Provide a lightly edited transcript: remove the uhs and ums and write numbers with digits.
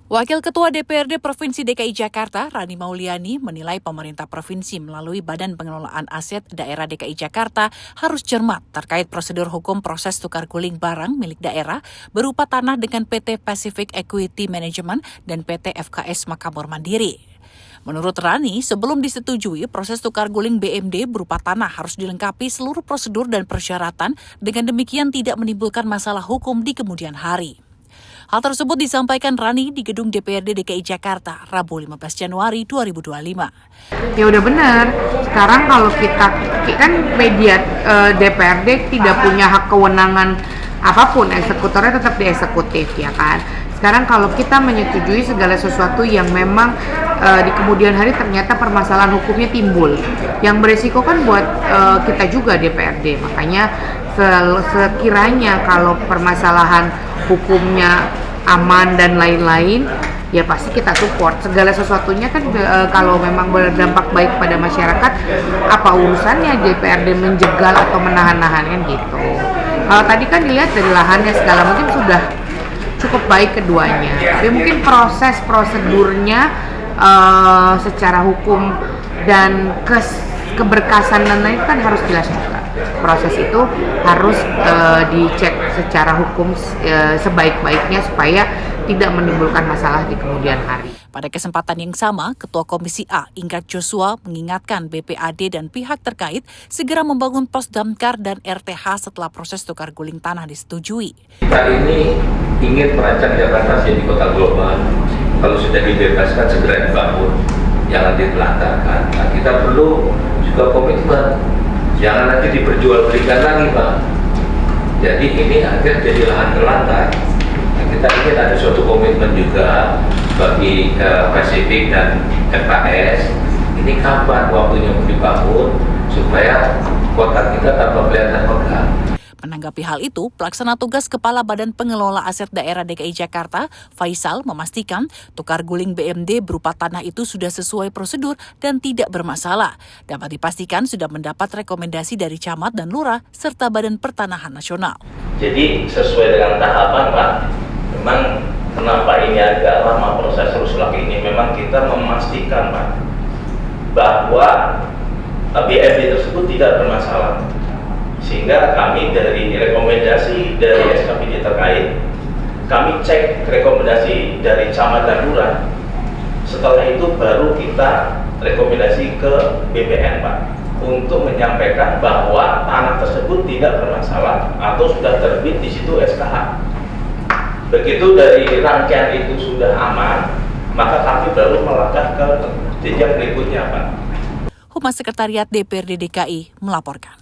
Wakil Ketua DPRD Provinsi DKI Jakarta, Rani Mauliani, menilai pemerintah provinsi melalui Badan Pengelolaan Aset Daerah DKI Jakarta harus cermat terkait prosedur hukum proses tukar guling barang milik daerah berupa tanah dengan PT Pacific Equity Management dan PT FKS Makmur Mandiri. Menurut Rani, sebelum disetujui, proses tukar guling BMD berupa tanah harus dilengkapi seluruh prosedur dan persyaratan, dengan demikian tidak menimbulkan masalah hukum di kemudian hari. Hal tersebut disampaikan Rani di gedung DPRD DKI Jakarta, Rabu 15 Januari 2025. Ya udah benar. Sekarang kalau kita kan media DPRD tidak punya hak kewenangan apapun, eksekutornya tetap di eksekutif ya kan. Sekarang kalau kita menyetujui segala sesuatu yang memang di kemudian hari ternyata permasalahan hukumnya timbul, yang beresiko kan buat kita juga DPRD. Makanya sekiranya kalau permasalahan hukumnya aman dan lain-lain, ya pasti kita support. Segala sesuatunya kan kalau memang berdampak baik pada masyarakat, apa urusannya DPRD menjegal atau menahan-nahannya gitu. Kalau tadi kan dilihat dari lahannya segala macam sudah cukup baik keduanya, tapi mungkin proses prosedurnya secara hukum dan keberkasan dan lain kan harus jelas juga. Proses itu harus dicek secara hukum sebaik-baiknya supaya tidak menimbulkan masalah di kemudian hari. Pada kesempatan yang sama, Ketua Komisi A, Ingrid Joshua, mengingatkan BPAD dan pihak terkait segera membangun pos damkar dan RTH setelah proses tukar guling tanah disetujui. Kita ini ingin merancang Jakarta menjadi kota global. Kalau sudah dibebaskan, segera dibangun, jangan ditelantarkan. Nah, kita perlu juga komitmen. Jangan nanti diperjualbelikan lagi, Pak. Jadi ini akhirnya jadi lahan terlantar. Nah, kita ingin ada suatu komitmen juga bagi Pacific dan FKS. Ini kapan waktunya dibangun supaya kota kita tanpa kelihatan megah. Menanggapi hal itu, pelaksana tugas Kepala Badan Pengelola Aset Daerah DKI Jakarta, Faisal, memastikan tukar guling BMD berupa tanah itu sudah sesuai prosedur dan tidak bermasalah. Dapat dipastikan sudah mendapat rekomendasi dari Camat dan Lurah serta Badan Pertanahan Nasional. Jadi sesuai dengan tahapan, Pak. Memang kenapa ini agak lama proses rusulak ini, memang kita memastikan, Pak, bahwa BMD tersebut tidak bermasalah. Sehingga kami dari rekomendasi dari SKPD terkait, kami cek rekomendasi dari Camat dan Lurah. Setelah itu baru kita rekomendasi ke BPN, Pak, untuk menyampaikan bahwa tanah tersebut tidak bermasalah atau sudah terbit di situ SKH. Begitu dari rangkaian itu sudah aman, maka kami baru melangkah ke jenjang berikutnya, Pak. Humas Sekretariat DPRD DKI melaporkan.